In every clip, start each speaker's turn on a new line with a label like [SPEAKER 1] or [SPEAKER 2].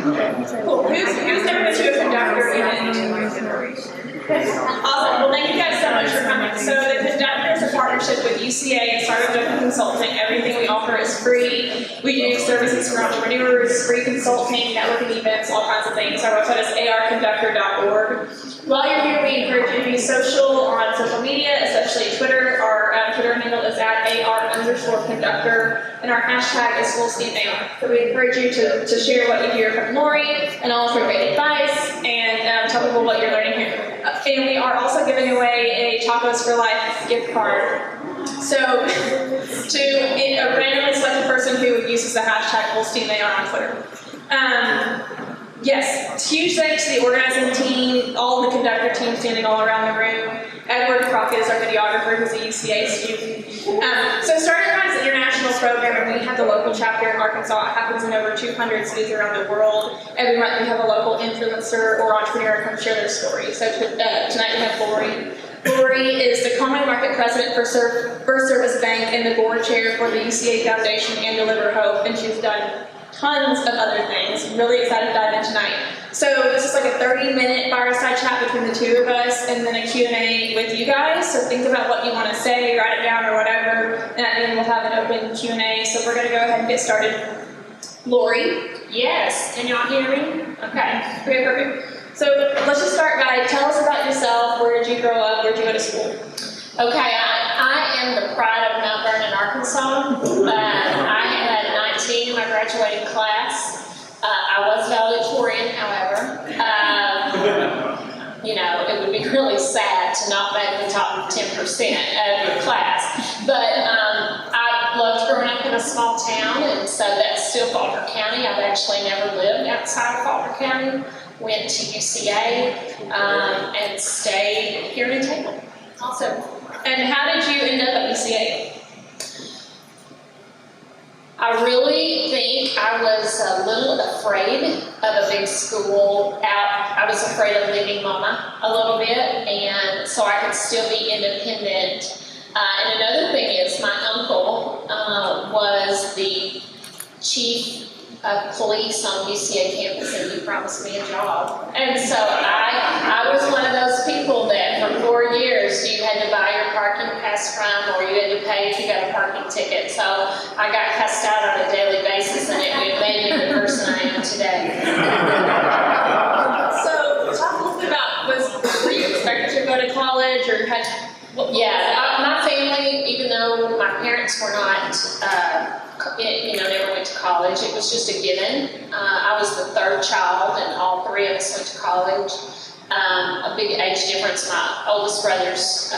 [SPEAKER 1] Cool. Who's never been to a conductor event? Awesome. Well, thank you guys so much for coming. So the conductor is a partnership with UCA and Startup Journey Consulting. Everything we offer is free. We do services for entrepreneurs, free consulting, networking events, all kinds of things. Our website is arconductor.org. While you're here, we encourage you to be social on social media, especially Twitter. Our Twitter handle is at AR_conductor, and our hashtag is #FullSteamAR. So we encourage you to share what you hear from Lori and all of her great advice, and tell people what you're learning here. And we are also giving away a Tacos for Life gift card. So to randomly select a person who uses the hashtag #FullSteamAR on Twitter. Yes, huge thanks to the organizing team, all the conductor team standing all around the room. Edward Crockett is our videographer, who's a UCA student. So Startup Journey is an international program, and we have the local chapter in Arkansas. It happens in over 200 cities around the world. Every month we have a local influencer or entrepreneur come share their story. So tonight we have Lori. Lori is the Common Market President for First Service Bank and the board chair for the UCA Foundation and Deliver Hope, and she's done tons of other things. I'm really excited to dive in tonight. So this is like a 30-minute fireside chat between the two of us, and then a Q&A with you guys. So think about what you want to say, write it down or whatever, and at the end we'll have an open Q&A. So we're going to go ahead and get started. Lori?
[SPEAKER 2] Yes, can y'all hear me?
[SPEAKER 1] Okay, great, perfect. So let's just start, guys. Tell us about yourself. Where did you grow up? Where did you go to school?
[SPEAKER 2] Okay, I am the pride of Mount Vernon, Arkansas. I had 19 in my graduating class. I was valedictorian, however. You know, it would be really sad to not make the top 10% of your class. But I loved growing up in a small town, and so that's still Faulkner County. I've actually never lived outside of Faulkner County. Went to UCA and stayed here in Taylor.
[SPEAKER 1] Awesome. And how did you end up at UCA?
[SPEAKER 2] I really think I was a little afraid of a big school. I was afraid of leaving mama a little bit, and so I could still be independent. And another thing is my uncle was the chief of police on UCA campus, and he promised me a job. And so I was one of those people that for 4 years you had to buy your parking pass from, or you had to pay if you got a parking ticket. So I got cussed out on a daily basis, and it made me the person I am today.
[SPEAKER 1] So talk a little bit about, were you expected to go to college, or had?
[SPEAKER 2] My family, even though my parents were not, never went to college, it was just a given. I was the third child, and all three of us went to college. A big age difference. My oldest brother's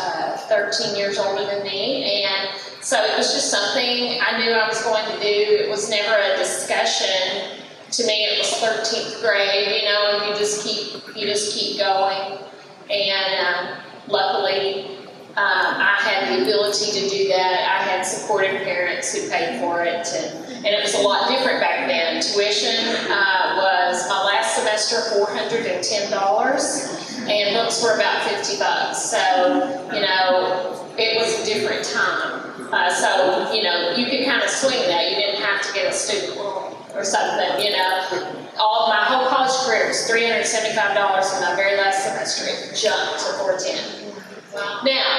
[SPEAKER 2] 13 years older than me, and so it was just something I knew I was going to do. It was never a discussion. To me, it was 13th grade, and you just keep going. And luckily, I had the ability to do that. I had supportive parents who paid for it, and it was a lot different back then. Tuition was my last semester $410, and books were about $50. So it was a different time. So you could kind of swing that. You didn't have to get a student loan or something. My whole college career was $375 in my very last semester. It jumped to $410. Now,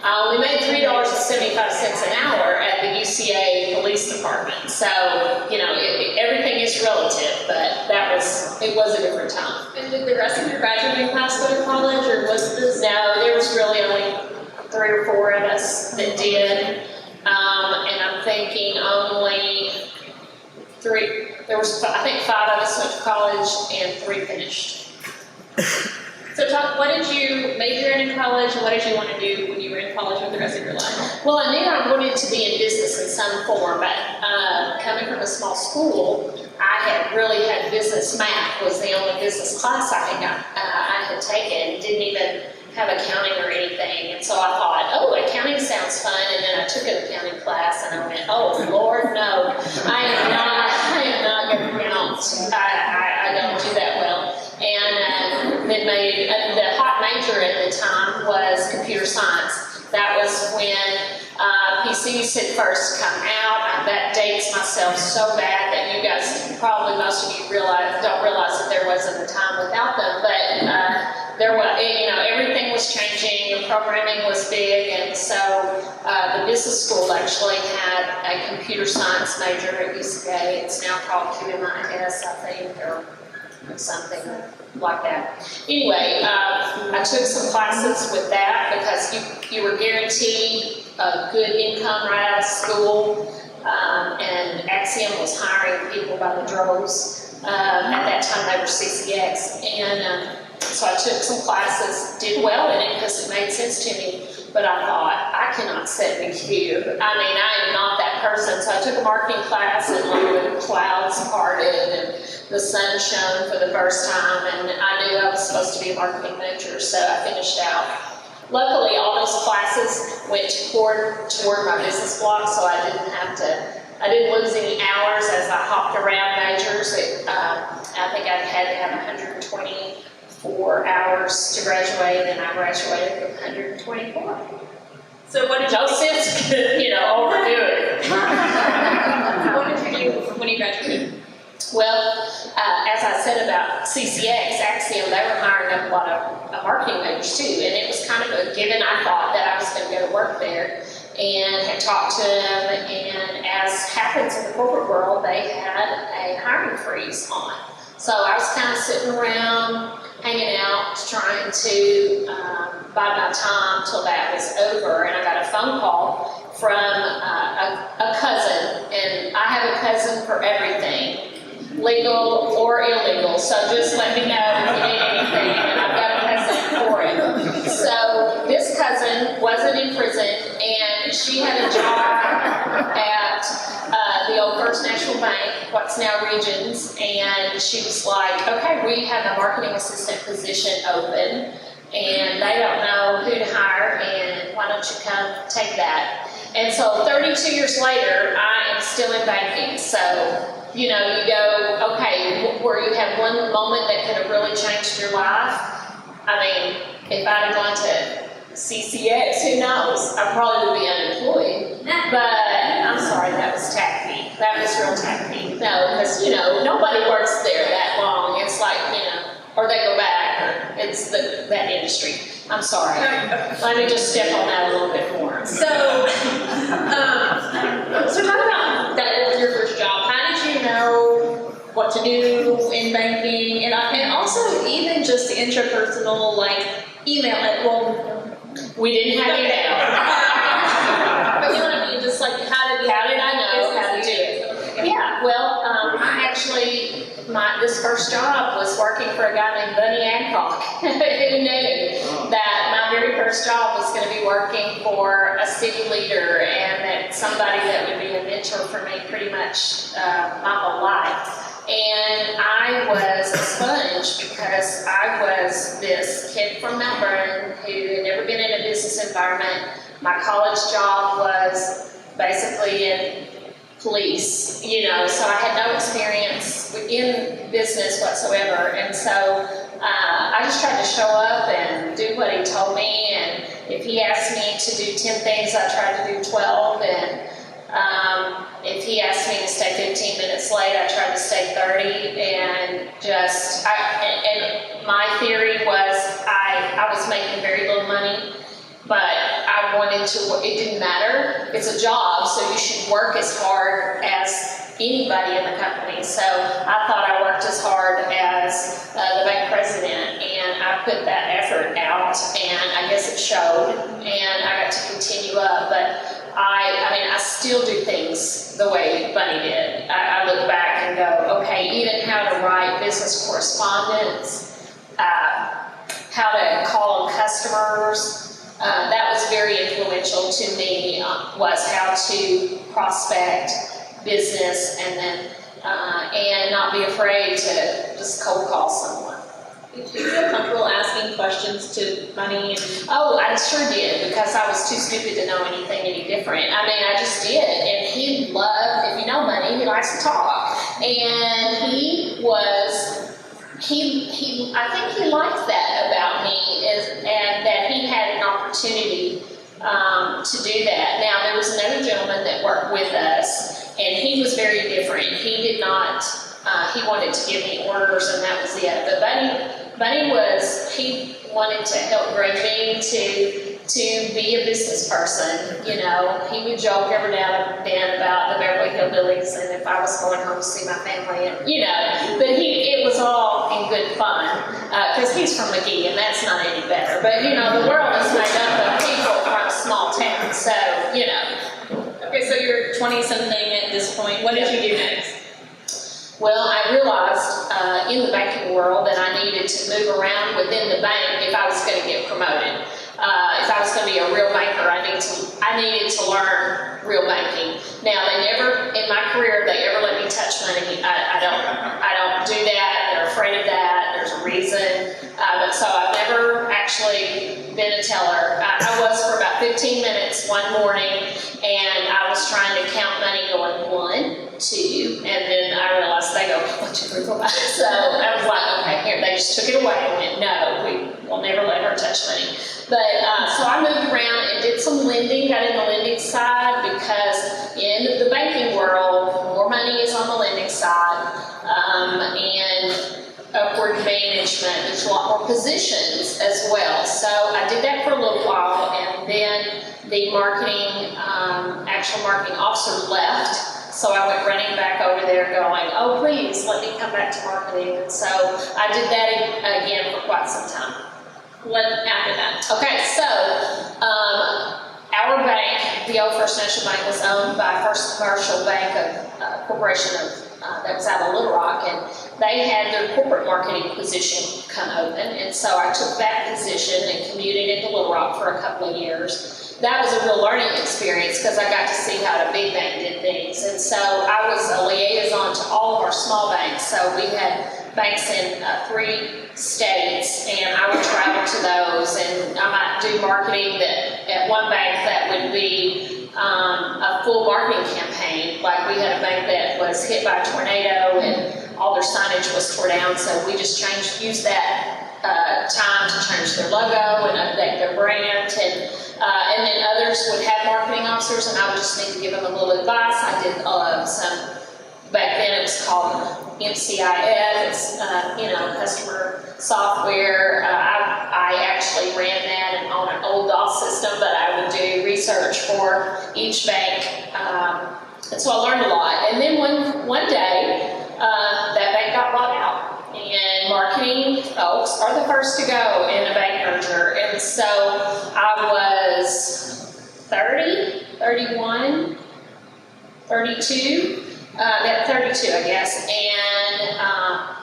[SPEAKER 2] I only made $3.75 an hour at the UCA Police Department, so everything is relative. But it was a different time.
[SPEAKER 1] And did the rest of your graduating class go to college, or was this?
[SPEAKER 2] No, there was really only 3 or 4 of us that did, and I'm thinking only 3. There was, I think, 5 of us went to college and 3 finished.
[SPEAKER 1] So what did you major in college, and what did you want to do when you were in college with the rest of your life?
[SPEAKER 2] Well, I knew I wanted to be in business in some form, but coming from a small school, I had really had business. Math was the only business class I had taken. Didn't even have accounting or anything, and so I thought, accounting sounds fun, and then I took an accounting class, and I went, oh Lord, no, I am not going to count. I don't do that well. And then the hot major at the time was computer science. That was when PCs had first come out. That dates myself so bad that you guys, probably most of you don't realize that there wasn't a time without them. But there was, everything was changing. The programming was big, and so the business school actually had a computer science major at UCA. It's now called QMIS, I think, or something like that. Anyway, I took some classes with that because you were guaranteed a good income right out of school, and Axiom was hiring people by the droves. At that time they were CCX, and so I took some classes, did well in it because it made sense to me, but I thought, I cannot sit in a queue. I mean, I am not that person, so I took a marketing class, and like the clouds parted and the sun shone for the first time, and I knew I was supposed to be a marketing major, so I finished out. Luckily, all those classes went toward my business block, so I didn't lose any hours as I hopped around majors. I think I had to have 124 hours to graduate, and I graduated with 124.
[SPEAKER 1] So what did you
[SPEAKER 2] No sense, overdo it.
[SPEAKER 1] What did you do when you graduated?
[SPEAKER 2] Well, as I said about CCX, Axiom, they were hiring up a lot of marketing majors too, and it was kind of a given. I thought that I was going to go to work there, and had talked to them, and as happens in the corporate world, they had a hiring freeze on. So I was kind of sitting around, hanging out, trying to bide my time till that was over, and I got a phone call from a cousin, and I have a cousin for everything, legal or illegal, so just let me know if you need anything, and I've got a cousin for it. So this cousin wasn't in prison, and she had a job at the old First National Bank, what's now Regions, and she was like, okay, we have a marketing assistant position open, and they don't know who to hire, and why don't you come take that? And so 32 years later, I am still in banking, so you go, okay, where you have one moment that could have really changed your life. I mean, if I'd have gone to CCX, who knows? I probably would be unemployed. But I'm sorry, that was tacky. That was real tacky. No, because, nobody works there that long. It's like, or they go back, or it's that industry. I'm sorry. Let me just step on that a little bit more.
[SPEAKER 1] So talk about that was your first job. How did you know what to do in banking, and also even just the interpersonal, like email?
[SPEAKER 2] We didn't have email.
[SPEAKER 1] But you know what I mean? Just like how did I know how to do it?
[SPEAKER 2] Yeah. Well, I actually. This first job was working for a guy named Bunny Adcock, who knew that my very first job was going to be working for a city leader, and that somebody that would be a mentor for me pretty much my whole life. And I was a sponge because I was this kid from Melbourne who had never been in a business environment. My college job was basically in police, so I had no experience in business whatsoever, and so I just tried to show up and do what he told me, and if he asked me to do 10 things, I tried to do 12, and if he asked me to stay 15 minutes late, I tried to stay 30, and and my theory was I was making very little money, but I wanted to, it didn't matter. It's a job, so you should work as hard as anybody in the company. So I thought I worked as hard as the bank president, and I put that effort out, and I guess it showed, and I got to continue up. But I still do things the way Bunny did. I look back and go, okay, even how to write business correspondence, how to call on customers. That was very influential to me, was how to prospect business, and then and not be afraid to just cold call someone.
[SPEAKER 1] Did you feel comfortable asking questions to Bunny?
[SPEAKER 2] Oh, I sure did, because I was too stupid to know anything any different. I just did, and he loved, if you know Bunny, he likes to talk, and I think he liked that about me, and that he had an opportunity to do that. Now, there was another gentleman that worked with us, and he was very different. He did not, he wanted to give me orders, and that was it. But Bunny he wanted to help grow me to be a business person. You know, he would joke every now and then about the Beverly Hillbillies and if I was going home to see my family, and you know, but it was all in good fun, because he's from McGee and that's not any better. But you know, the world is made up of people from small towns, so you know.
[SPEAKER 1] Okay, so you're 20-something at this point. What did you do next?
[SPEAKER 2] Well, I realized in the banking world that I needed to move around within the bank if I was going to get promoted. If I was going to be a real banker, I needed to learn real banking. Now, in my career, they ever let me touch money. I don't do that. They're afraid of that. There's a reason. But so I've never actually been a teller. I was for about 15 minutes one morning, and I was trying to count money going 1, 2, and then I realized they go 1, 2, 3, 4, 5. So I was like, okay, here. They just took it away and went, no, we will never let her touch money. But so I moved around and did some lending, got in the lending side, because in the banking world, more money is on the lending side, and upward management, there's a lot more positions as well. So I did that for a little while, and then the actual marketing officer left. So I went running back over there going, oh, please, let me come back to marketing. And so I did that again for quite some time.
[SPEAKER 1] What after that?
[SPEAKER 2] Okay, so our bank, the old First National Bank, was owned by First Commercial Bank, a corporation that was out of Little Rock, and they had their corporate marketing position come open, and so I took that position and commuted into Little Rock for a couple of years. That was a real learning experience because I got to see how a big bank did things, and so I was a liaison to all of our small banks. So we had banks in 3 states, and I would travel to those, and I might do marketing that at one bank that would be a full marketing campaign. Like we had a bank that was hit by a tornado and all their signage was tore down, so we just used that time to change their logo and update their brand, and then others would have marketing officers, and I would just need to give them a little advice. I did some. Back then it was called MCIF, it's, customer software. I actually ran that on an old DOS system, but I would do research for each bank. And so I learned a lot. And then one day, that bank got bought out. And marketing folks are the first to go in a bank merger. And so I was 30, 31, 32. 32, I guess, and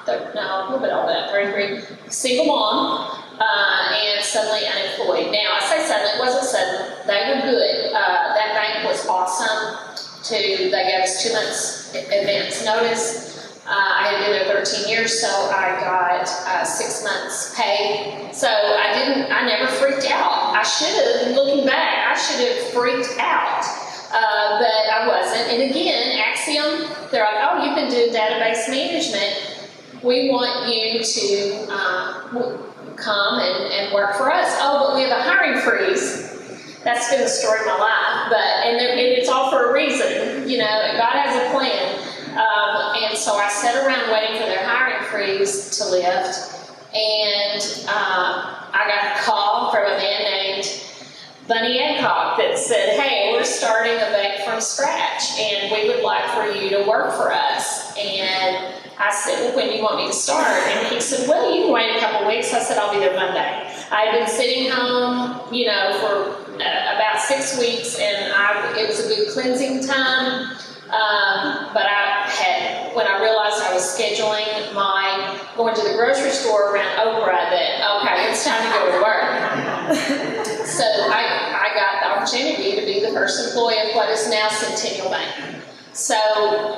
[SPEAKER 2] a little bit older than that, 33, single mom, and suddenly unemployed. Now, I say suddenly, it wasn't sudden, they were good. That bank was awesome. They gave us 2 months advance notice. I had been there 13 years, so I got 6 months pay. So I never freaked out. I should have, looking back, I should have freaked out. But I wasn't. And again, Axiom, they're like, oh, you've been doing database management. We want you to come and work for us. Oh, but we have a hiring freeze. That's been the story of my life. And it's all for a reason. You know, God has a plan. And so I sat around waiting for their hiring freeze to lift. And I got a call from a man named Bunny Adcock that said, hey, we're starting a bank from scratch and we would like for you to work for us. And I said, well, when do you want me to start? And he said, well, you can wait a couple of weeks. I said, I'll be there Monday. I had been sitting home, for about 6 weeks, and it was a good cleansing time. But when I realized I was scheduling going to the grocery store around Oprah, that, okay, it's time to go to work. So I got the opportunity to be the first employee of what is now Centennial Bank. So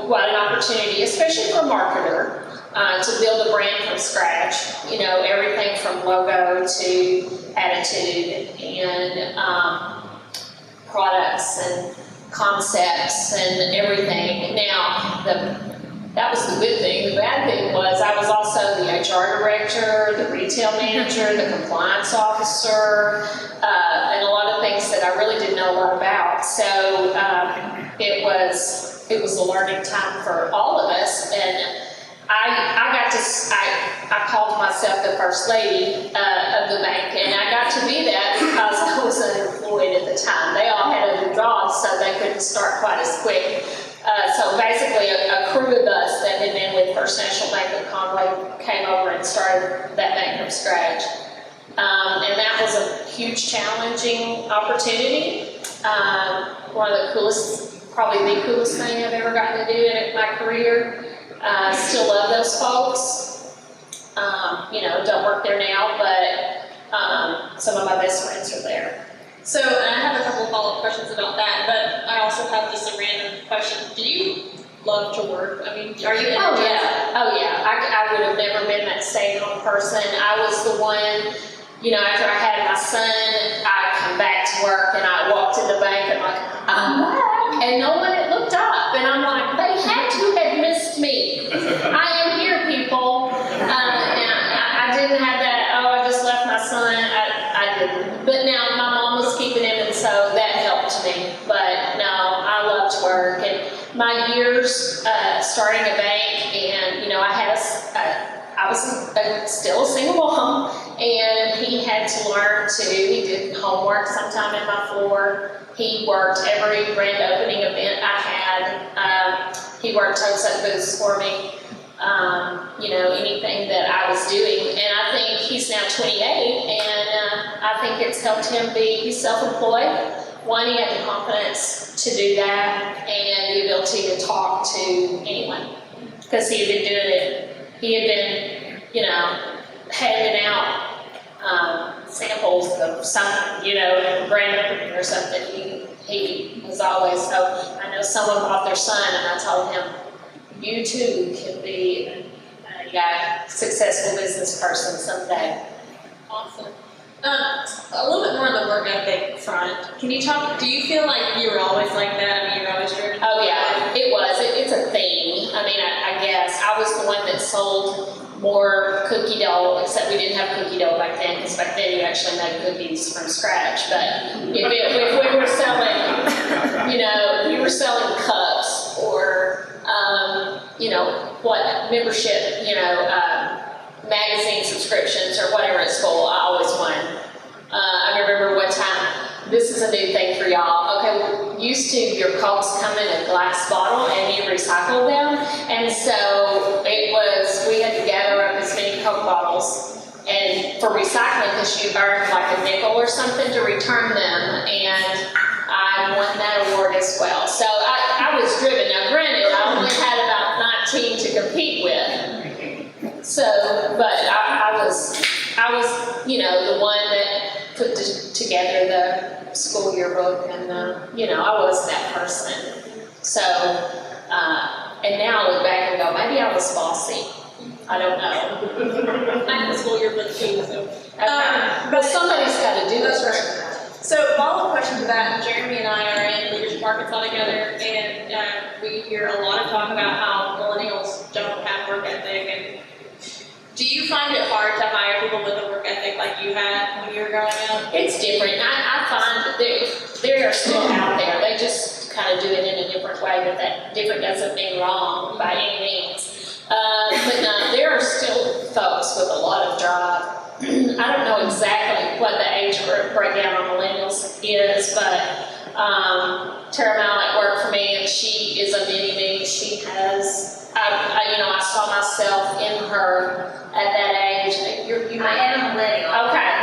[SPEAKER 2] what an opportunity, especially for a marketer, to build a brand from scratch. Everything from logo to attitude and products and concepts and everything. Now, that was the good thing. The bad thing was I was also the HR director, the retail manager, the compliance officer, and a lot of things that that I really didn't know a lot about. So it was a learning time for all of us, and I called myself the first lady of the bank, and I got to be that because I was unemployed at the time. They all had other jobs, so they couldn't start quite as quick. So basically, a crew of us that had been with First National Bank of Conway came over and started that bank from scratch. And that was a huge, challenging opportunity. One of the coolest, probably the coolest thing I've ever gotten to do in my career. Still love those folks. Don't work there now, but some of my best friends are there.
[SPEAKER 1] So, and I have a couple of follow-up questions about that, but I also have just a random question. Do you love to work? I mean, are you?
[SPEAKER 2] Oh yeah. I would have never been that stay-at-home person. I was the one, after I had my son, I'd come back to work and I walked in the bank and I'm back, and no one had looked up, and I'm like, they had to have missed me. I am here, people. And I didn't have that. Oh, I just left my son. I didn't. But now my mom was keeping him, and so that helped me. But no, I love to work, and my years starting a bank, and I was still a single mom, and he had to learn to. He did homework sometime in my floor. He worked every grand opening event I had. He worked toes-up booths for me. Anything that I was doing, and I think he's now 28, and I think it's helped him be. He's self-employed. One, he had the confidence to do that, and the ability to talk to anyone, because he had been doing it. He had been, handing out samples of something, grand opening or something. He was always. So I know someone brought their son, and I told him, you too can be a successful business person someday.
[SPEAKER 1] Awesome. A little bit more on the work ethic front. Can you talk? Do you feel like you were always like that? I mean, you were always driven?
[SPEAKER 2] Oh yeah, it was. It's a thing. I mean, I guess I was the one that sold more cookie dough, except we didn't have cookie dough back then, because back then you actually made cookies from scratch. But if we were selling, you were selling cups or what membership, magazine subscriptions or whatever at school, I always won. I remember one time, this is a new thing for y'all. Okay, used to your Cokes come in a glass bottle and you recycled them, and so we had to gather up as many Coke bottles and for recycling, because you earned like a nickel or something to return them, and I won that award as well. So I was driven. Now granted, I only had about 19 to compete with. So, but I was, the one that put together the school yearbook, and I was that person. So, and now I look back and go, maybe I was bossy. I don't know.
[SPEAKER 1] I had the school yearbook too, so.
[SPEAKER 2] But somebody's got to do
[SPEAKER 1] That's
[SPEAKER 2] it.
[SPEAKER 1] right. So, follow-up question to that. Jeremy and I are in leadership Arkansas together, and we hear a lot of talk about how millennials don't have work ethic. And do you find it hard to hire people with a work ethic like you had when you were growing up?
[SPEAKER 2] It's different. I find that they are still out there. They just kind of do it in a different way, but that different doesn't mean wrong by any means. But no, there are still folks with a lot of drive. I don't know exactly what the age breakdown on millennials is, but Tara Mallett worked for me, and she is a mini-me. She has, I saw myself in her at that age.
[SPEAKER 3] I am a millennial.
[SPEAKER 2] Okay.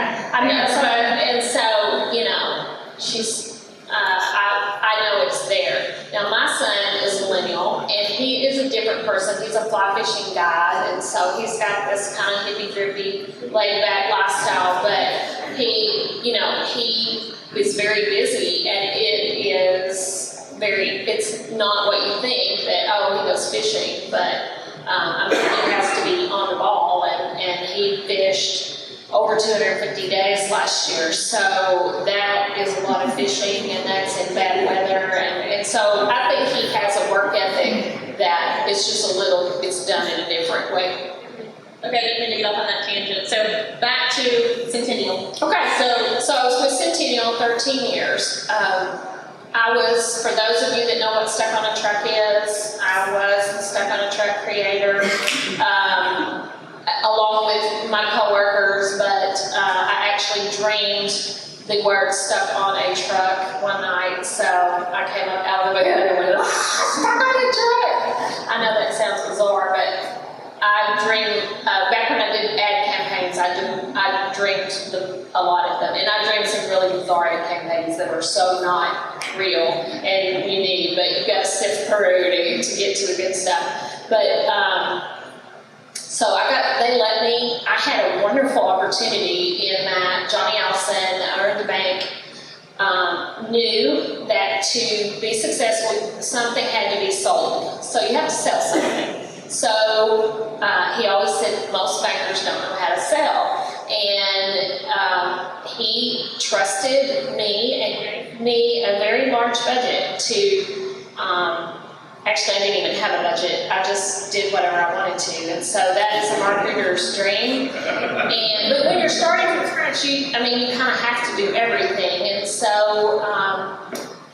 [SPEAKER 2] She's, I know it's there. Now, my son is millennial, and he is a different person. He's a fly fishing guide, and so he's got this kind of hippy-drippy, laid-back lifestyle, but he is very busy, and it's not what you think that, he goes fishing, but he has to be on the ball, and he fished over 250 days last year, so that is a lot of fishing, and that's in bad weather, and so I think he has a work ethic that it's just it's done in a different way.
[SPEAKER 1] Okay, I didn't mean to get off on that tangent. So back to Centennial.
[SPEAKER 2] Okay, so I was with Centennial. CNL 13 years. I was, for those of you that know what Stuck on a Truck is, I was the Stuck on a Truck creator, along with my coworkers, but I actually dreamed the word stuck on a truck one night, so I came up out of the bed and went, stuck on a truck! I know that sounds bizarre, but I dreamed, back when I did ad campaigns, I dreamed a lot of them, and I dreamed some really bizarre ad campaigns that were so not real and unique, but you've got to sift through to get to the good stuff. But so they let me, I had a wonderful opportunity in that Johnny Allison, the owner of the bank, knew that to be successful, something had to be sold. So you have to sell something. So he always said most bankers don't know how to sell. And he trusted me and gave me a very large budget to, actually I didn't even have a budget, I just did whatever I wanted to. And so that is a marketer's dream. But when you're starting from scratch, you kind of have to do everything. And so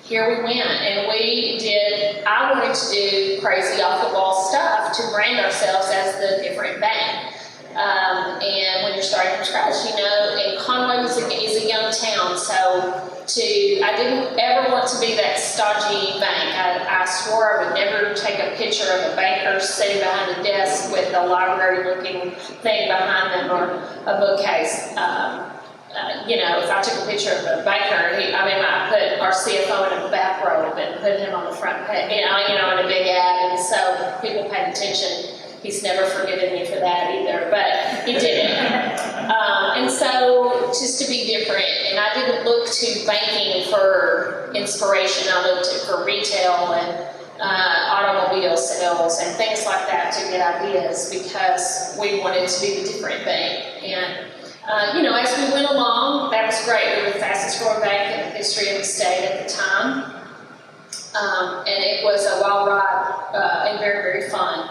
[SPEAKER 2] here we went, and I wanted to do crazy off-the-wall stuff to brand ourselves as the different bank. And when you're starting from scratch, and Conway is a young town, so I didn't ever want to be that stodgy bank. I swore I would never take a picture of a banker sitting behind a desk with a library-looking thing behind them or a bookcase. If I took a picture of a banker, I put our CFO in a bathrobe and put him on the front page, in a big ad, and so people paid attention. He's never forgiven me for that either, but he didn't. And so, just to be different, and I didn't look to banking for inspiration. I looked for retail and automobile sales and things like that to get ideas, because we wanted to be the different bank. And as we went along, that was great. We were the fastest growing bank in the history of the state at the time. And it was a wild ride and very, very fun.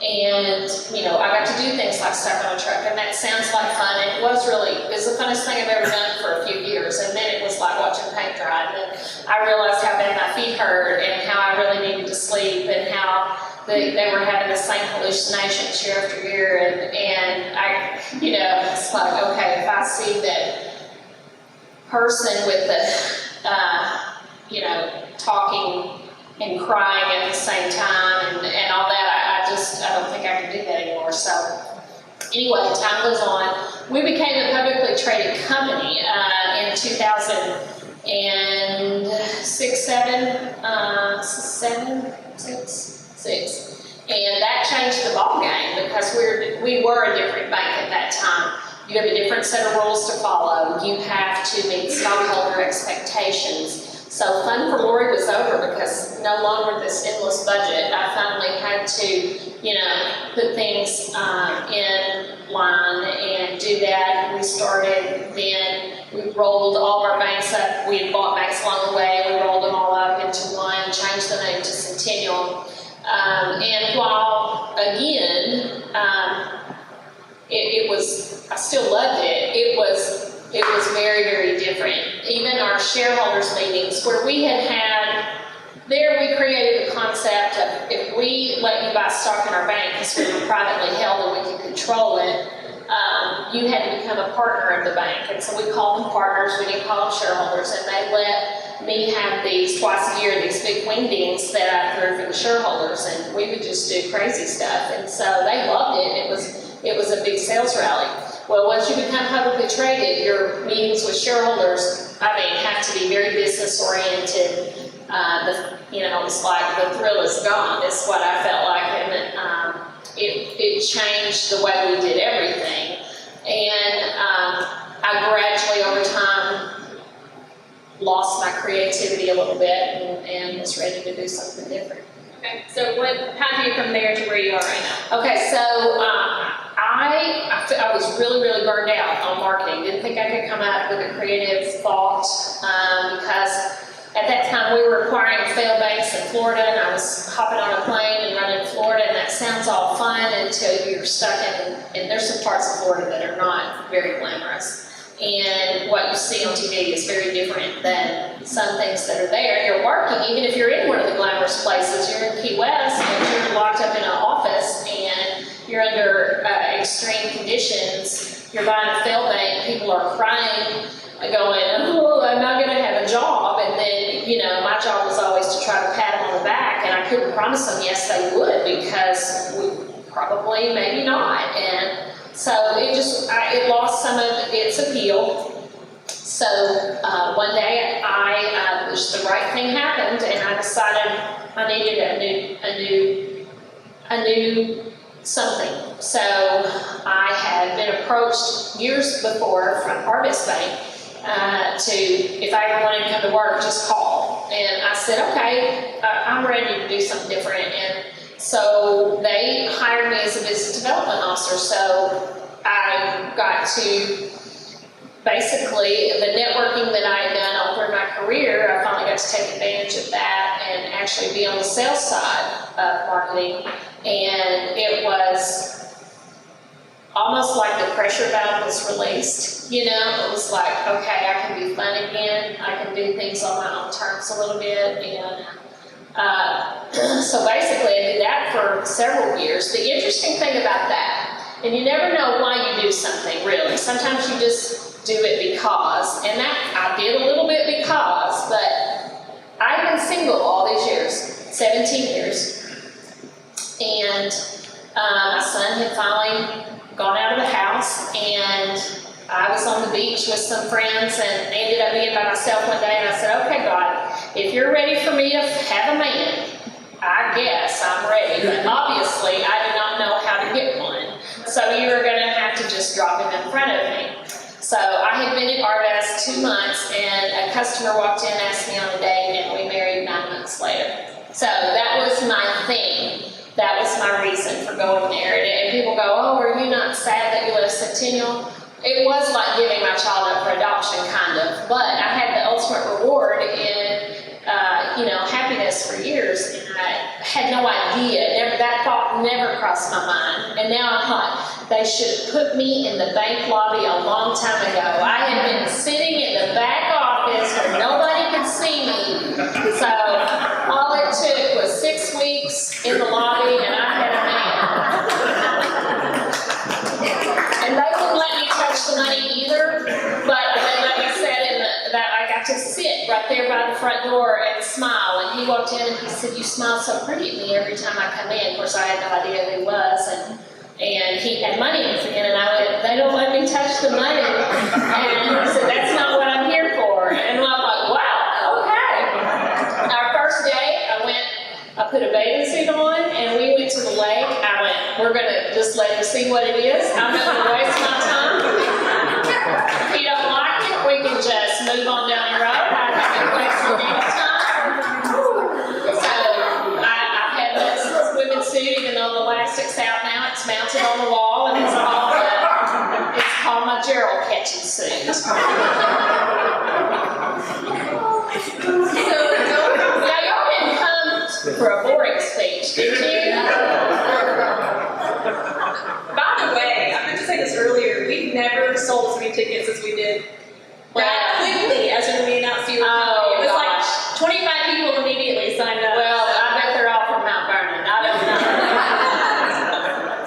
[SPEAKER 2] And, I got to do things like Stuck on a Truck, and that sounds like fun. And it was the funnest thing I've ever done for a few years. And then it was like watching paint dry. And then I realized how bad my feet hurt and how I really needed to sleep and how they were having the same hallucinations year after year. And I, it's like, okay, if I see that person with the, talking and crying at the same time and all that, I don't think I can do that anymore. So anyway, time goes on. We became a publicly traded company in 2006. And that changed the ball game, because we were a different bank at that time. You have a different set of rules to follow. You have to meet stockholder expectations. So fun for Lori was over, because no longer this endless budget. I finally had to, put things in line and do that. We rolled all of our banks up. We had bought banks along the way. We rolled them all up into one, changed the name to Centennial. And while, again, I still loved it. It was very, very different. Even our shareholders meetings, where we we created the concept of, if we let you buy stock in our bank, because we were privately held and we could control it, you had to become a partner of the bank. And so we called them partners, we didn't call them shareholders, and they let me have these twice a year, these big wingdings that I threw for the shareholders, and we would just do crazy stuff. And so they loved it. It was a big sales rally. Well, once you become publicly traded, your meetings with shareholders, have to be very business oriented. It's like the thrill is gone, is what I felt like. And it changed the way we did everything. And I gradually, over time, lost my creativity a little bit and was ready to do something different.
[SPEAKER 1] Okay, so how do you from there to where you are right now?
[SPEAKER 2] Okay, so I was really, really burned out on marketing. Didn't think I could come up with a creative thought, because at that time we were acquiring failed banks in Florida, and I was hopping on a plane and running to Florida, and that sounds all fun until you're stuck in, and there's some parts of Florida that are not very glamorous. And what you see on TV is very different than some things that are there. You're working, even if you're in one of the glamorous places, you're in Key West and you're locked up in an office and you're under extreme conditions. You're buying a fail bank, people are crying, going, oh, I'm not gonna have a job. And then, you know, my job was always to try to pat them on the back, and I couldn't promise them yes they would, because we probably, maybe not. And so it lost some of its appeal. So one day just the right thing happened, and I decided I needed a new something. So I had been approached years before from Harvest Bank to, if I ever wanted to come to work, just call. And I said, okay, I'm ready to do something different. And so they hired me as a business development officer. So I got to, basically, the networking that I had done all through my career, I finally got to take advantage of that and actually be on the sales side of marketing. And it was almost like the pressure valve was released. You know, it was like, okay, I can be fun again. I can do things on my own terms a little bit. And so basically I did that for several years. The interesting thing about that, and you never know why you do something, really. Sometimes you just do it because, and that I did a little bit because, but I've been single all these years, 17 years. And my son had finally gone out of the house, and I was on the beach with some friends and ended up being by myself one day, and I said, okay, God, if you're ready for me to have a man, I guess I'm ready. But obviously, I did not know how to get one. So you were going to have to just drop him in front of me. So I had been at Arvest 2 months, and a customer walked in and asked me on a date, and we married 9 months later. So that was my thing. That was my reason for going there. And people go, oh, are you not sad that you left Centennial? It was like giving my child up for adoption, kind of. But I had the ultimate reward in, happiness for years. And I had no idea. That thought never crossed my mind. And now I thought they should have put me in the bank lobby a long time ago. I had been sitting in the back office where nobody could see me. So all it took was 6 weeks in the lobby, and I had a man. And they wouldn't let me touch the money either, but they let me sit that I got to sit right there by the front door and smile. And he walked in and he said, you smile so pretty at me every time I come in. Of course, I had no idea who he was. And he had money in his hand, and I went, they don't let me touch the money. And he said, that's not what I'm here for. And I'm like, wow, okay. Our first day, I put a bathing suit on, and we went to the lake. I went, we're going to just let you see what it is. I'm not going to waste my time. If you don't like it, we can just move on down the road. I haven't wasted any time. So I have this swimming suit, even though the elastic's out now. It's mounted on the wall, and it's called my Gerald catching suit. Now y'all didn't come for a boring speech, did you?
[SPEAKER 1] By the way, I meant to say this earlier, we've never sold as many tickets as we did that quickly as when we announced you. It was like 25 people immediately signed up.
[SPEAKER 2] Well, I bet they're all from Mount Vernon. I don't know.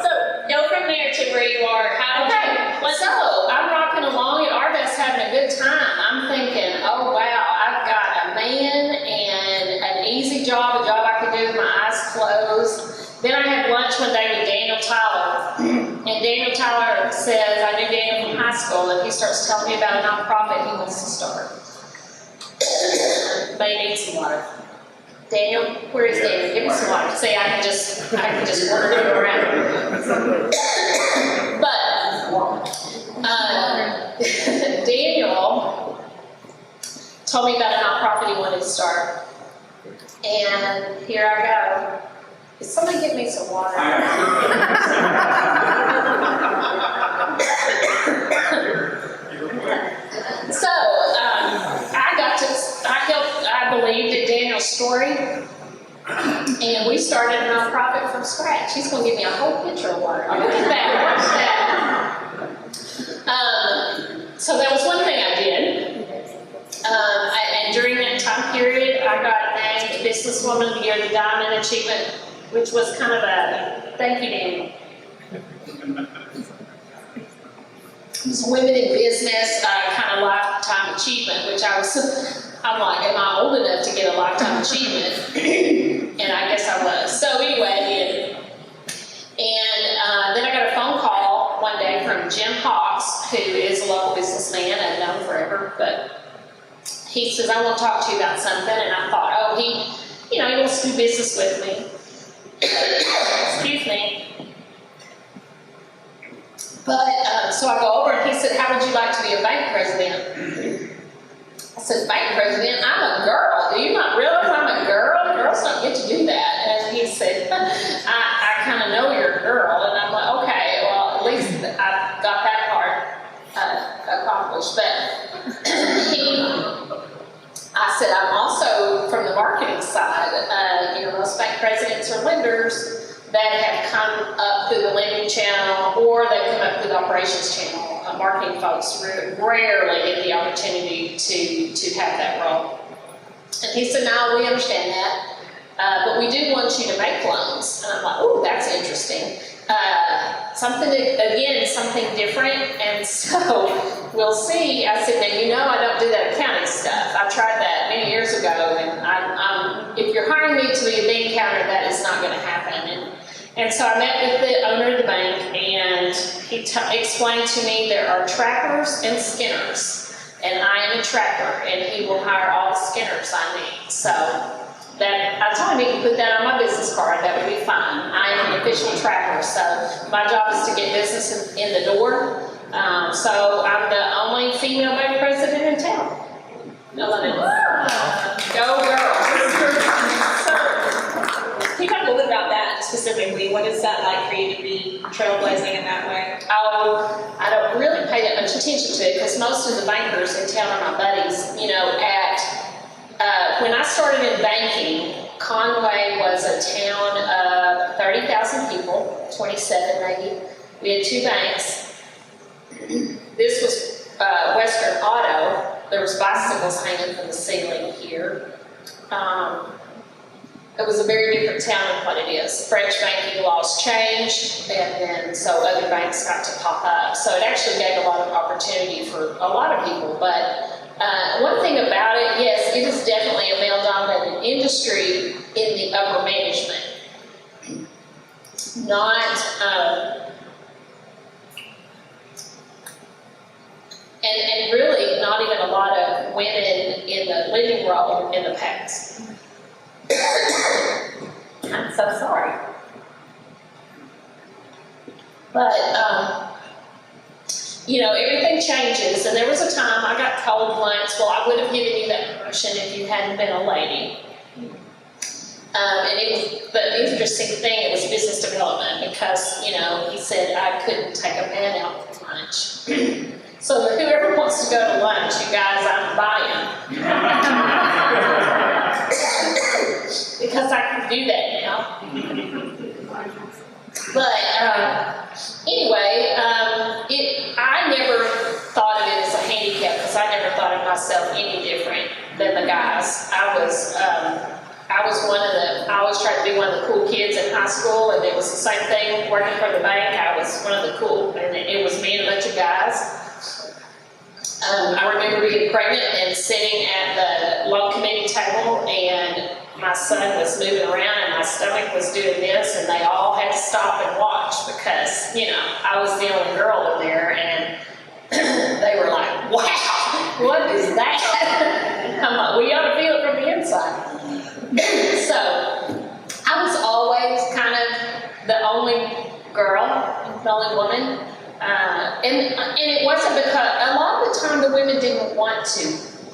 [SPEAKER 1] So go from there to where you are.
[SPEAKER 2] So I'm rocking along at Arvest, having a good time. I'm thinking, oh wow, I've got a man and an easy job, a job I could do with my eyes closed. Then I had lunch one day with Daniel Tyler, and Daniel Tyler says, I knew Daniel from high school, and he starts telling me about a nonprofit he wants to start. They need some water. Daniel, where is Daniel? Give me some water. See, I can just order him around. But Daniel told me about a nonprofit he wanted to start, and here I go. Can somebody get me some water? So I believed in Daniel's story, and we started a nonprofit from scratch. He's going to give me a whole pitcher of water. Look at that. Watch that. So that was Businesswoman of the Year, the Diamond Achievement, which was kind of a thank you, Danny. It was Women in Business, kind of lifetime achievement, which I'm like, am I old enough to get a lifetime achievement? And I guess I was. So anyway, I did. And then I got a phone call one day from Jim Hawks, who is a local businessman I've known forever, but he says, I want to talk to you about something. And I thought, oh, he wants to do business with me. Excuse me. But, so I go over and he said, how would you like to be a bank president? I said, bank president? I'm a girl. Do you not realize I'm a girl? Girls don't get to do that. And he said, I kind of know you're a girl. And I'm like, okay, well, at least I got that part accomplished. But I said, I'm also from the marketing side. Most bank presidents are lenders that have come up through the lending channel, or they come up through the operations channel. Marketing folks rarely get the opportunity to have that role. And he said, no, we understand that, but we do want you to make loans. And I'm like, oh, that's interesting. Something different, and so we'll see. I said, now I don't do that accounting stuff. I tried that many years ago, and if you're hiring me to be a bean counter, that is not going to happen. And so I met with the owner of the bank, and he explained to me there are trackers and skinners, and I am a tracker, and he will hire all the skinners I need. So that I told him he can put that on my business card. That would be fine. I am an official tracker, so my job is to get business in the door. So I'm the only female bank president in town. No one else. Go girls.
[SPEAKER 1] Can you talk a little bit about that specifically? What is that like for you to be trailblazing in that way?
[SPEAKER 2] Oh, I don't really pay that much attention to it because most of the bankers in town are my buddies. When I started in banking, Conway was a town of 30,000 people, 27 maybe. We had 2 banks. This was Western Auto. There was bicycles hanging from the ceiling here. It was a very different town than what it is. French banking laws changed, and then so other banks got to pop up. So it actually gave a lot of opportunity for a lot of people. But one thing about it, yes, it is definitely a male-dominated industry in the upper management. And really not even a lot of women in the leading role in the past. I'm so sorry. But, everything changes. And there was a time I got told once, well, I would have given you that promotion if you hadn't been a lady. The interesting thing, it was business development because, he said I couldn't take a man out for lunch. So whoever wants to go to lunch, you guys, I'm buying. Because I can do that now. But anyway, I never thought of it as a handicap because I never thought of myself any different than the guys. I always tried to be one of the cool kids in high school, and it was the same thing working for the bank. I was one of the cool, and it was me and a bunch of guys. I remember being pregnant and sitting at the loan committee table, and my son was moving around and my stomach was doing this, and they all had to stop and watch because, I was the only girl in there, and they were like, wow, what is that? I'm like, well, you ought to feel it from the inside. So I was always kind of the only girl, the only woman. And it wasn't because, a lot of the time the women didn't want to.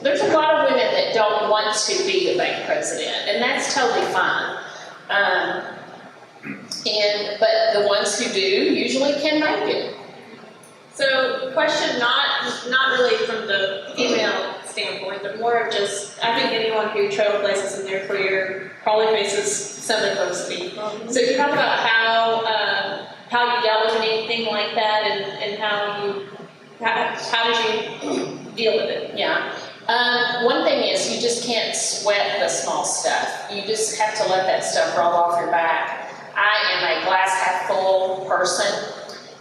[SPEAKER 2] There's a lot of women that don't want to be a bank president, and that's totally fine. But the ones who do usually can make it.
[SPEAKER 1] So, question not really from the female standpoint, but more of just, I think anyone who trailblazes in their career probably faces some adversity. So, you talk about how you dealt with anything like that, and how did you deal with it?
[SPEAKER 2] Yeah. One thing is you just can't sweat the small stuff. You just have to let that stuff roll off your back. I am a glass half full person,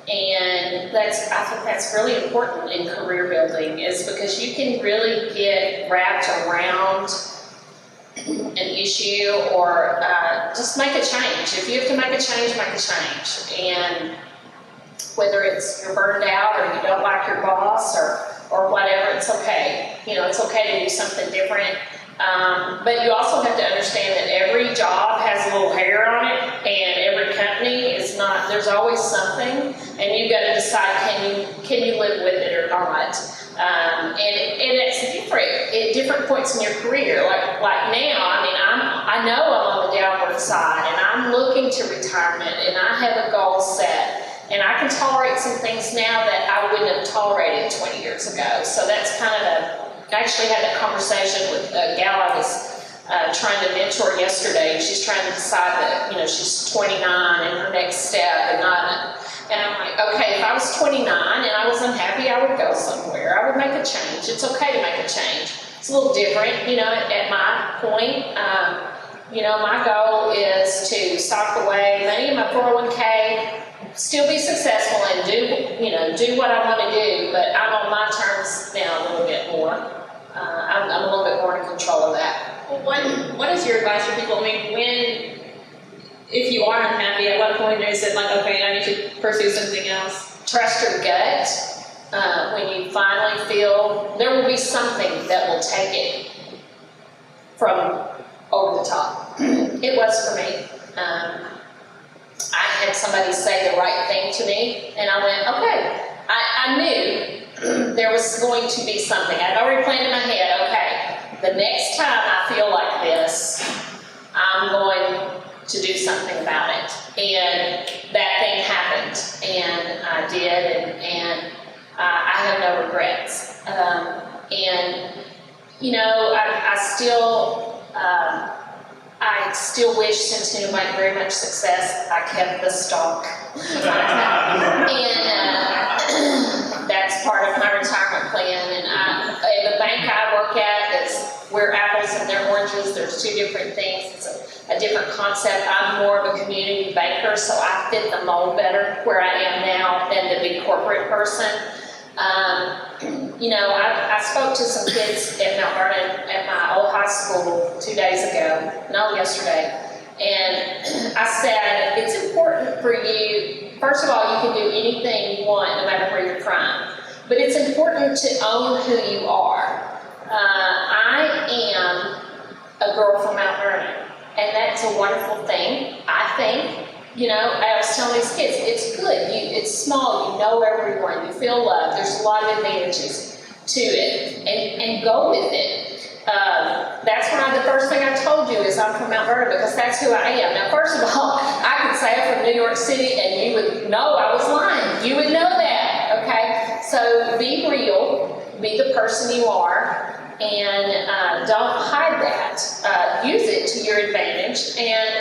[SPEAKER 2] and I think that's really important in career building, is because you can really get wrapped around an issue or just make a change. If you have to make a change, make a change. And whether it's you're burned out or you don't like your boss or whatever, it's okay. You know, it's okay to do something different. But you also have to understand that every job has a little hair on it, and every company is not, there's always something, and you've got to decide, can you live with it or not? And it's different at different points in your career. Like now, I mean, I know I'm on the downward side, and I'm looking to retirement, and I have a goal set. And I can tolerate some things now that I wouldn't have tolerated 20 years ago. So that's kind of I actually had that conversation with a gal I was trying to mentor yesterday. And she's trying to decide that, she's 29 and her next step and I'm like, okay, if I was 29 and I was unhappy, I would go somewhere. I would make a change. It's okay to make a change. It's a little different, at my point. My goal is to sock away money in my 401k, still be successful and do what I want to do, but I'm on my terms now a little bit more. I'm a little bit more in control of that.
[SPEAKER 1] Well, what is your advice for people? I mean, if you are unhappy, at what point is it like, okay, I need to pursue something else?
[SPEAKER 2] Trust your gut. When you finally feel, there will be something that will take it from over the top. It was for me. I had somebody say the right thing to me, and I went, okay. I knew there was going to be something. I'd already planned in my head, okay, the next time I feel like this, I'm going to do something about it. And that thing happened, and I did, and I have no regrets. I still wish, since my very much success, I kept the stock. And that's part of my retirement plan. And the bank I work at we're apples and they're oranges. There's two different things. It's a different concept. I'm more of a community banker, so I fit the mold better where I am now than the big corporate person. I spoke to some kids at Mount Vernon at my old high school yesterday, and I said, it's important for you, first of all, you can do anything you want no matter where you're from, but it's important to own who you are. I am a girl from Mount Vernon, and that's a wonderful thing, I think. I was telling these kids, it's good. It's small. You know everyone. You feel loved. There's a lot of advantages to it, and go with it. That's why the first thing I told you is I'm from Mount Vernon, because that's who I am. Now, first of all, I could say I'm from New York City, and you would know I was lying. You would know that, okay? So be real. Be the person you are. And don't hide that. Use it to your advantage. And,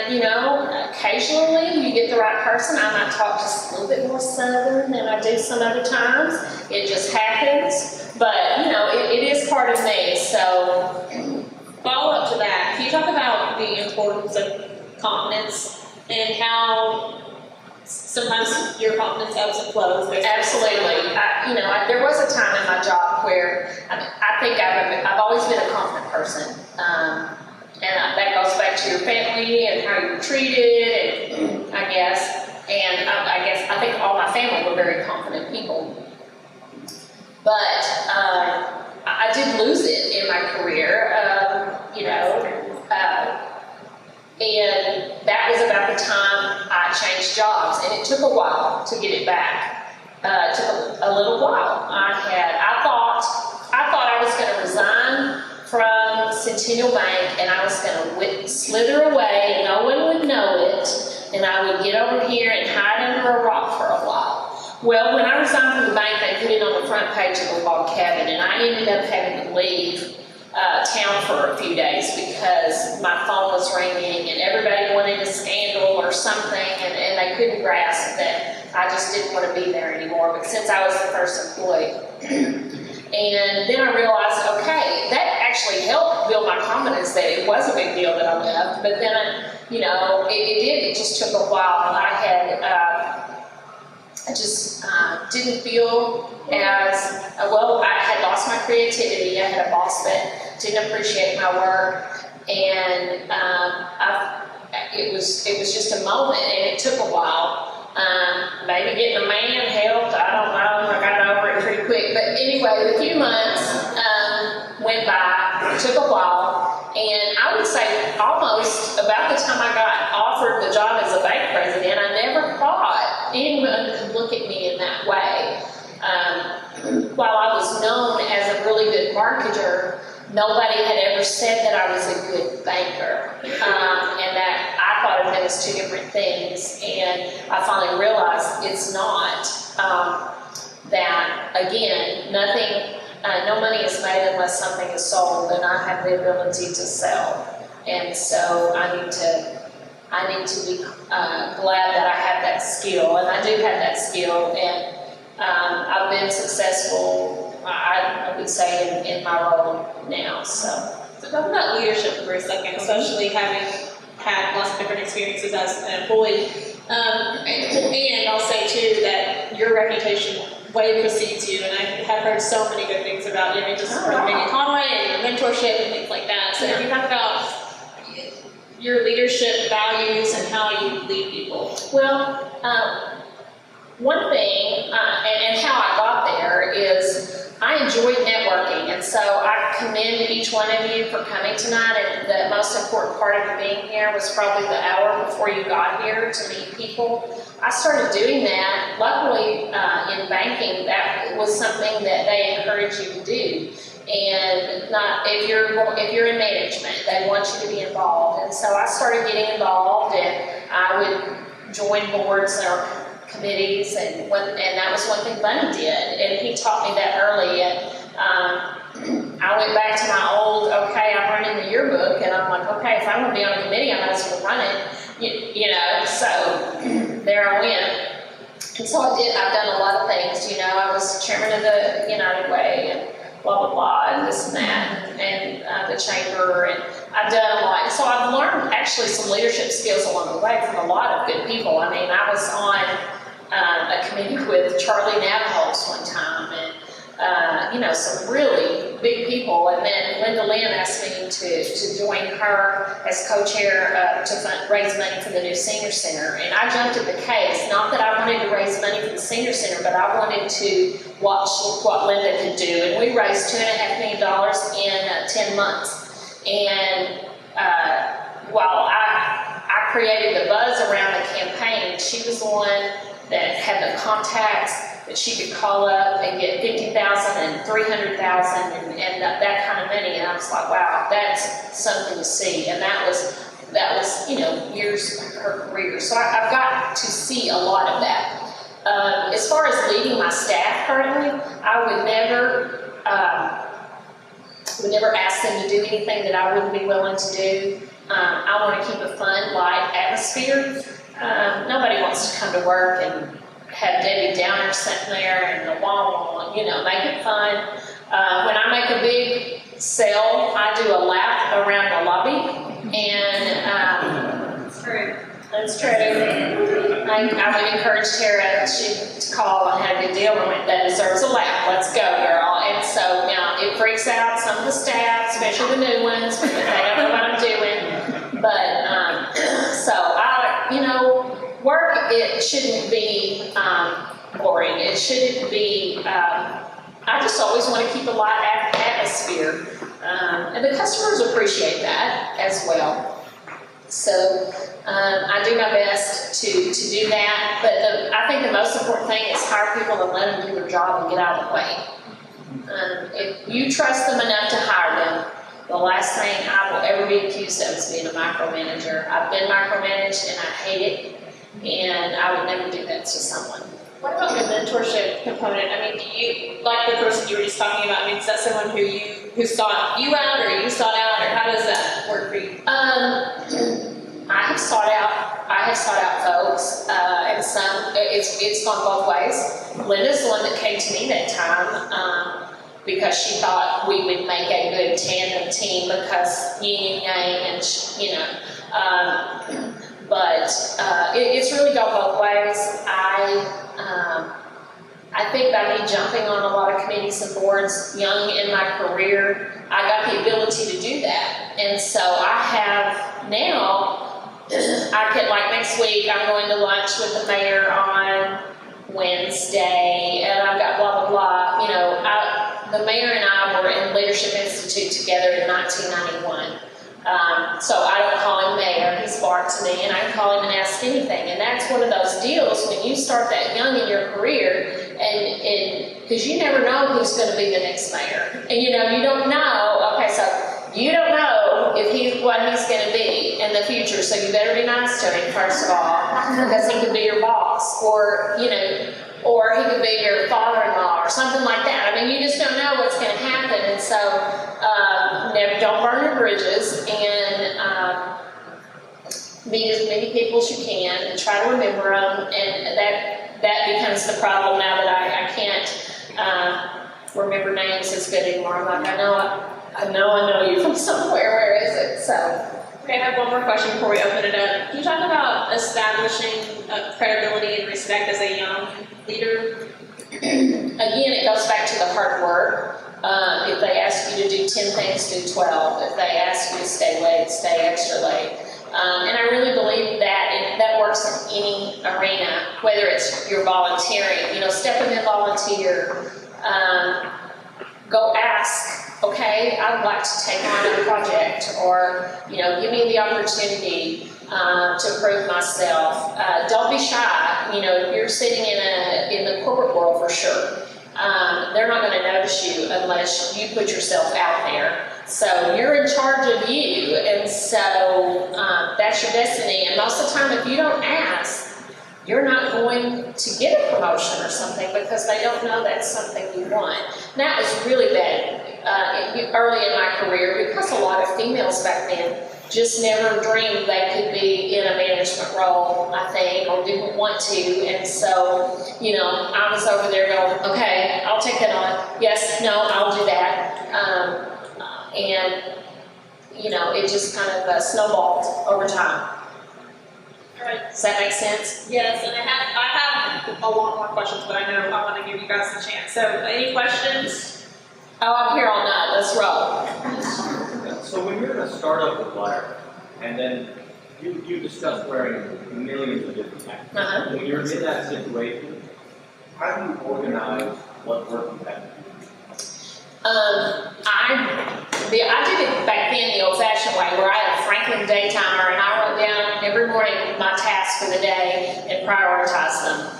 [SPEAKER 2] occasionally you get the right person. I might talk just a little bit more Southern than I do some other times. It just happens. But, it is part of me. So,
[SPEAKER 1] follow up to that. Can you talk about the importance of confidence and how sometimes your confidence ebbs and flows?
[SPEAKER 2] Absolutely. There was a time in my job where I think I've always been a confident person. And that goes back to your family and how you were treated, and I guess. And I think all my family were very confident people. But I did lose it in my career, and that was about the time I changed jobs, and it took a while to get it back. It took a little while. I thought I was going to resign from Centennial Bank, and I was going to slither away, and no one would know it, and I would get over here and hide under a rock for a while. Well, when I resigned from the bank, they put it on the front page of the log cabin, and I ended up having to leave town for a few days because my phone was ringing and everybody wanted a scandal or something, and they couldn't grasp that I just didn't want to be there anymore. But since I was the first employee, and then I realized, okay, that actually helped build my confidence that it was a big deal that I left. But then, it just took a while. I just didn't feel as well. I had lost my creativity. I had a boss that didn't appreciate my work, and it was just a moment, and it took a while. Maybe getting a man helped. I don't know. I got over it pretty quick. But anyway, a few months went by. It took a while, and I would say almost about the time I got offered the job as a bank president, I never thought anyone could look at me in that way. While I was known as a really good marketer, nobody had ever said that I was a good banker, and that I thought of them as two different things. And I finally realized it's not. That again, no money is made unless something is sold, and I have the ability to sell. And so I need to be glad that I have that skill, and I do have that skill, and I've been successful, I would say, in my role now. So
[SPEAKER 1] talk about leadership for a second, especially having had lots of different experiences as an employee. And I'll say too that your reputation way precedes you, and I have heard so many good things about you, just from being at Conway and your mentorship and things like that. So if you talk about your leadership values and how you lead people.
[SPEAKER 2] Well, one thing, and how I got there is I enjoyed networking, and so I commend each one of you for coming tonight, and the most important part of being here was probably the hour before you got here to meet people. I started doing that, luckily in banking, that was something that they encourage you to do. And not if you're in management, they want you to be involved. And so I started getting involved, and I would join boards or committees, and that was one thing Bunny did, and he taught me that early. And I went back to my old, okay, I'm running the yearbook, and I'm like, okay, if I'm going to be on a committee, I might as well run it, so there I went. And so I've done a lot of things, I was chairman of the United Way, and blah, blah, blah, and this and that, and the chamber, and I've done a lot. So I've learned actually some leadership skills along the way from a lot of good people. I mean, I was on a committee with Charlie Navholz one time, and some really big people. And then Linda Lynn asked me to join her as co-chair to raise money for the new senior center. And I jumped at the case, not that I wanted to raise money for the senior center, but I wanted to watch what Linda could do. And we raised $2.5 million in 10 months. And while I created the buzz around the campaign, she was the one that had the contacts that she could call up and get $50,000 and $300,000 and that kind of money. And I was like, wow, that's something to see. And that was years of her career. So I've got to see a lot of that. As far as leading my staff currently, I would never ask them to do anything that I wouldn't be willing to do. I want to keep a fun, light atmosphere. Nobody wants to come to work and have Debbie Downer sitting there and the wah-wah, make it fun. When I make a big sale, I do a lap around the lobby, and that's true. I would encourage Tara to call and have a good deal, and that deserves a lap. Let's go, girl. And so now it freaks out some of the staff, especially the new ones, because they don't know what I'm doing. But work, it shouldn't be boring. It shouldn't be, I just always want to keep a light atmosphere. And the customers appreciate that as well. So I do my best to do that. But I think the most important thing is hire people and let them do their job and get out of the way. If you trust them enough to hire them, the last thing I will ever be accused of is being a micromanager. I've been micromanaged and I hate it. And I would never do that to someone.
[SPEAKER 1] What about the mentorship component? I mean, do you, like the person you were just talking about, is that someone who sought you out, or you sought out, or how does that work for you?
[SPEAKER 2] I have sought out folks, and some, it's gone both ways. Linda's the one that came to me that time. because she thought we would make a good tandem team because yin and yang, and it's really gone both ways. I think by me jumping on a lot of committees and boards young in my career, I got the ability to do that. And so I have now, I could, like next week, I'm going to lunch with the mayor on Wednesday, and I've got blah, blah, blah. The mayor and I were in Leadership Institute together in 1991. So I don't call him mayor, he's Bart to me, and I can call him and ask anything. And that's one of those deals when you start that young in your career, and because you never know who's going to be the next mayor. And you don't know, okay, so you don't know what he's going to be in the future, so you better be nice to him, first of all, because he could be your boss, or he could be your father-in-law, or something like that. I mean, you just don't know what's going to happen, and so don't burn your bridges, and meet as many people as you can, and try to remember them, and that becomes the problem now that I can't remember names as good anymore. I'm like, I know you from somewhere, where is it? So.
[SPEAKER 1] Okay, I have one more question before we open it up. Can you talk about establishing credibility and respect as a young leader?
[SPEAKER 2] Again, it goes back to the hard work. If they ask you to do 10 things, do 12. If they ask you to stay late, stay extra late. And I really believe that works in any arena, whether it's you're volunteering, step in and volunteer, go ask, okay, I would like to take on a project, or, give me the opportunity to prove myself. Don't be shy. If you're sitting in the corporate world, for sure, they're not going to notice you unless you put yourself out there. So you're in charge of you, and so that's your destiny. And most of the time, if you don't ask, you're not going to get a promotion or something, because they don't know that's something you want. And that was really bad early in my career, because a lot of females back then just never dreamed they could be in a management role, I think, or didn't want to. And so, I was over there going, okay, I'll take that on. Yes, no, I'll do that. It just kind of snowballed over time.
[SPEAKER 1] All right.
[SPEAKER 2] Does that make sense?
[SPEAKER 1] Yes, and I have a lot more questions, but I know I want to give you guys a chance. So, any questions?
[SPEAKER 2] Oh, I'm here all night. Let's roll.
[SPEAKER 4] So when you're in a startup with Blair, and then you discussed wearing millions of different hats.
[SPEAKER 2] Uh-huh.
[SPEAKER 4] When you're in that situation, how do you organize what work you have to do?
[SPEAKER 2] I did it back then the old-fashioned way, where I had a Franklin day timer, and I wrote down every morning my tasks for the day and prioritized them.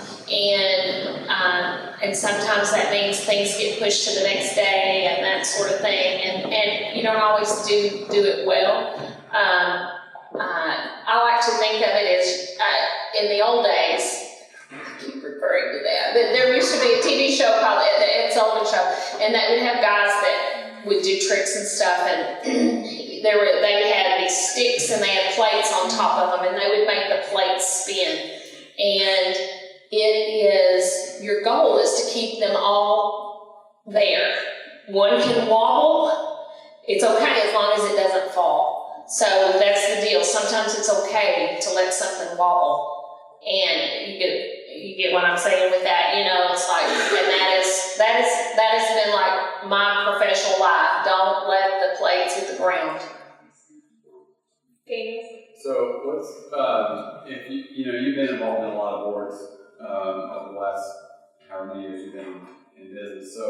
[SPEAKER 2] And sometimes that means things get pushed to the next day and that sort of thing, and you don't always do it well. I like to think of it as in the old days. I keep referring to that. There used to be a TV show called The Ed Sullivan Show, and that would have guys that would do tricks and stuff, and they had these sticks and they had plates on top of them, and they would make the plates spin. And your goal is to keep them all there. One can wobble, it's okay as long as it doesn't fall. So that's the deal. Sometimes it's okay to let something wobble, and you get what I'm saying with that. It's like, and that has been like my professional life. Don't let the plates hit the ground.
[SPEAKER 5] So what's if you've been involved in a lot of boards over the last however many years you've been in business. So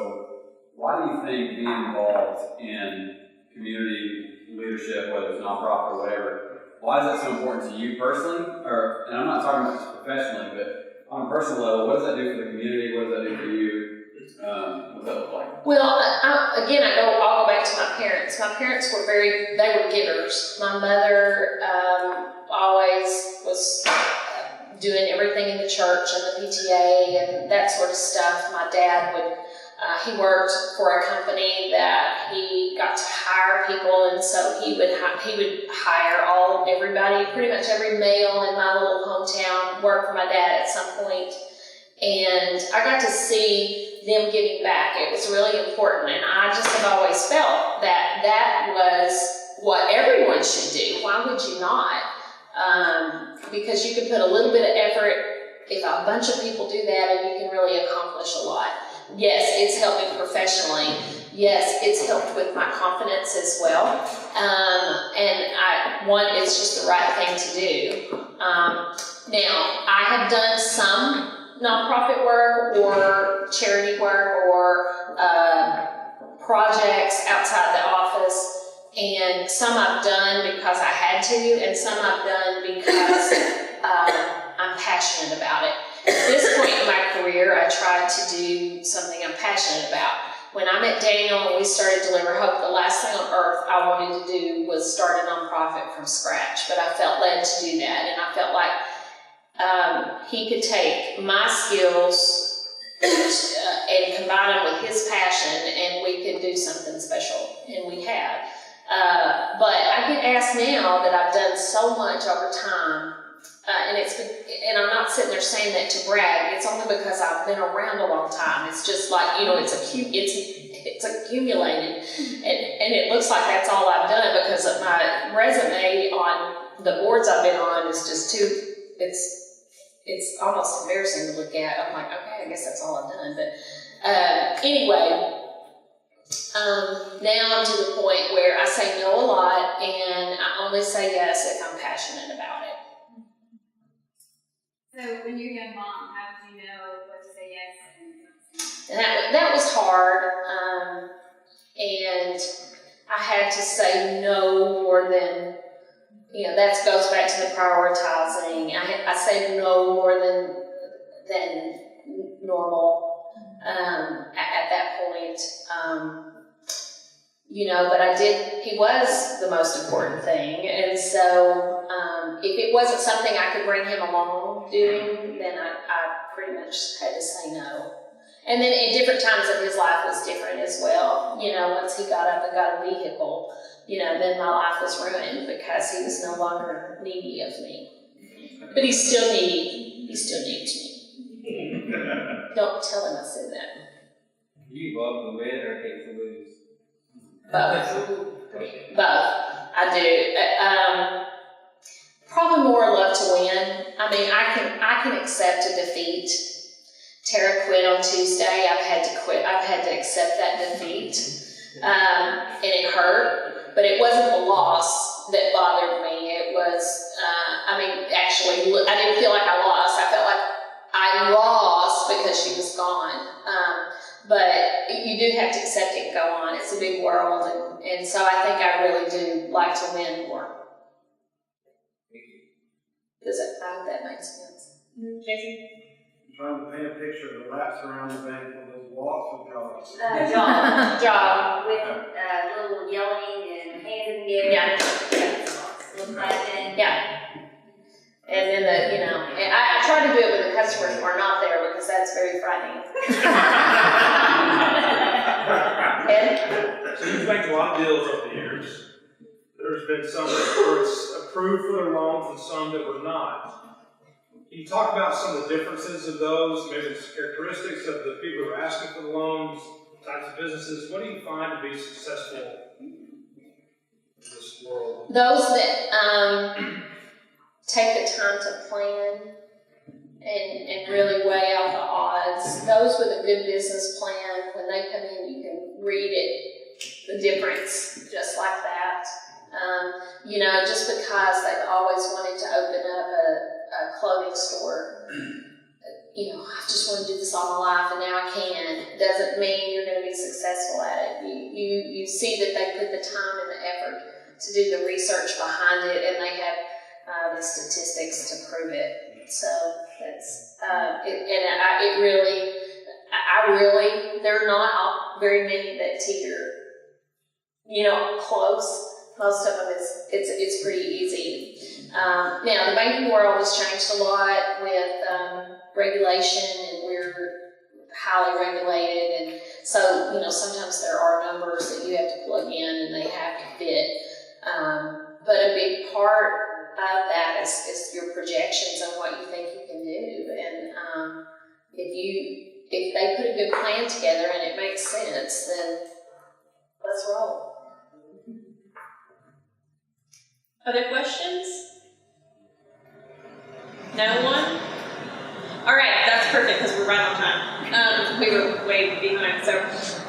[SPEAKER 5] why do you think being involved in community leadership, whether it's nonprofit or whatever, why is that so important to you personally? And I'm not talking about just professionally, but on a personal level, what does that do for the community? What does that do for you? What does that look like?
[SPEAKER 2] Well, I'll go back to my parents. My parents were they were givers. My mother always was doing everything in the church and the PTA and that sort of stuff. My dad he worked for a company that he got to hire people, and so he would hire everybody, pretty much every male in my little hometown worked for my dad at some point. And I got to see them giving back. It was really important, and I just have always felt that that was what everyone should do. Why would you not? Because you can put a little bit of effort. If a bunch of people do that, and you can really accomplish a lot. Yes, it's helping professionally. Yes, it's helped with my confidence as well. It's just the right thing to do. Now, I have done some nonprofit work or charity work or projects outside the office, and some I've done because I had to, and some I've done because I'm passionate about it. At this point in my career, I tried to do something I'm passionate about. When I met Daniel and we started Deliver Hope, the last thing on earth I wanted to do was start a nonprofit from scratch, but I felt led to do that, and I felt like he could take my skills and combine them with his passion, and we could do something special, and we have. But I get asked now that I've done so much over time, and I'm not sitting there saying that to brag. It's only because I've been around a long time. It's just like, it's accumulated, and it looks like that's all I've done, because of my resume on the boards I've been on is just too. It's almost embarrassing to look at. I'm like, okay, I guess that's all I've done. But anyway. Now I'm to the point where I say no a lot, and I only say yes if I'm passionate about it.
[SPEAKER 3] So when you're a young mom, how did you know what to say yes and
[SPEAKER 2] That was hard, and I had to say no more than, that goes back to the prioritizing. I say no more than normal at that point. But he was the most important thing, and so if it wasn't something I could bring him along doing, then I pretty much had to say no. And then at different times of his life was different as well. Once he got up and got a vehicle, then my life was ruined because he was no longer needy of me. But he's still needy. He still needs me. Don't tell him I said that.
[SPEAKER 4] You love to win or hate to lose?
[SPEAKER 2] Both. I do. Probably more love to win. I mean, I can accept a defeat. Tara quit on Tuesday. I've had to quit. I've had to accept that defeat. And it hurt, but it wasn't the loss that bothered me. It was, actually, I didn't feel like I lost. I felt like I lost because she was gone. But you do have to accept it and go on. It's a big world, and so I think I really do like to win more. I hope that makes sense.
[SPEAKER 1] Jason?
[SPEAKER 6] I'm trying to paint a picture of the laps around the bank with those walks with dogs.
[SPEAKER 2] Job.
[SPEAKER 3] with little yelling and hands in the air.
[SPEAKER 2] Yeah.
[SPEAKER 3] Little clapping.
[SPEAKER 2] Yeah. And then I try to do it when the customers are not there, because that's very frightening.
[SPEAKER 6] So you've made a lot of deals over the years. There's been some that were approved for their loans and some that were not. Can you talk about some of the differences of those, maybe the characteristics of the people who are asking for the loans, types of businesses? What do you find to be successful in this world?
[SPEAKER 2] Those that take the time to plan and really weigh out the odds. Those with a good business plan, when they come in, you can read it, the difference, just like that. Just because they've always wanted to open up a clothing store, I just want to do this all my life and now I can, doesn't mean you're going to be successful at it. You see that they put the time and the effort to do the research behind it, and they have the statistics to prove it. So that's there are not very many that teeter, close. Most of them it's pretty easy. Now the banking world has changed a lot with regulation, and we're highly regulated, and so sometimes there are numbers that you have to plug in and they have to fit. But a big part of that is your projections on what you think you can do, and if they put a good plan together and it makes sense, then let's roll.
[SPEAKER 1] Other questions? No one? All right, that's perfect because we're right on time. We were way behind, so.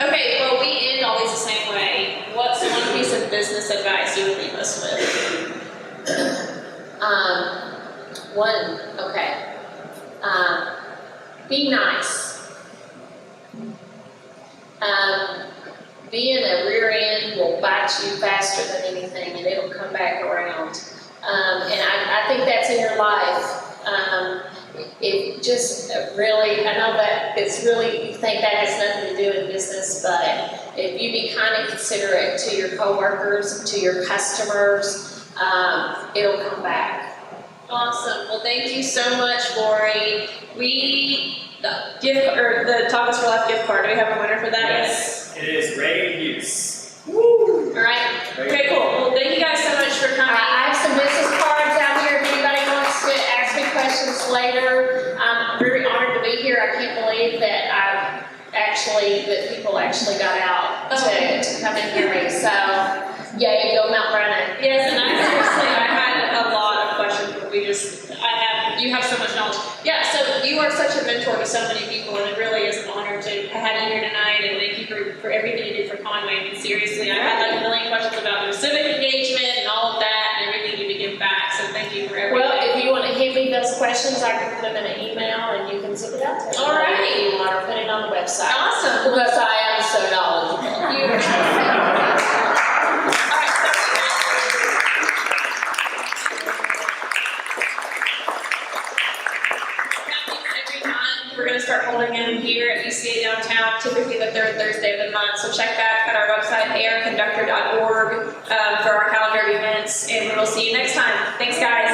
[SPEAKER 1] Okay, well, we end always the same way. What's one piece of business advice you would leave us with?
[SPEAKER 2] Be nice. Being a rear end will bite you faster than anything, and it'll come back around. And I think that's in your life. It just really, I know that it's really, you think that has nothing to do with business, but if you be kind and considerate to your coworkers, to your customers, it'll come back.
[SPEAKER 1] Awesome. Well, thank you so much, Lori. The Tacos for Life gift card. Do we have a winner for that?
[SPEAKER 7] Yes, it is ready to use.
[SPEAKER 1] Woo! All right. Okay, cool. Well, thank you guys so much for coming.
[SPEAKER 2] I have some business cards out here if anybody wants to ask me questions later. I'm very honored to be here. I can't believe that people actually got out to come and hear me. So, yay, go Mount Vernon.
[SPEAKER 1] Yes, and I had a lot of questions, but you have so much knowledge. Yeah, so you are such a mentor to so many people, and it really is an honor to have you here tonight, and thank you for everything you do for Conway. I mean, seriously, I had like a million questions about their civic engagement and all of that, and everything you do to give back, so thank you for everything.
[SPEAKER 2] Well, if you want to hit me those questions, I can put them in an email, and you can send it out to me.
[SPEAKER 1] All right.
[SPEAKER 2] If you want to put it on the website.
[SPEAKER 1] Awesome.
[SPEAKER 2] Because I am so knowledgeable.
[SPEAKER 1] We're going to start holding them here at UCA downtown, typically the third Thursday of the month. So check back at our website, arconductor.org, for our calendar events, and we will see you next time. Thanks, guys.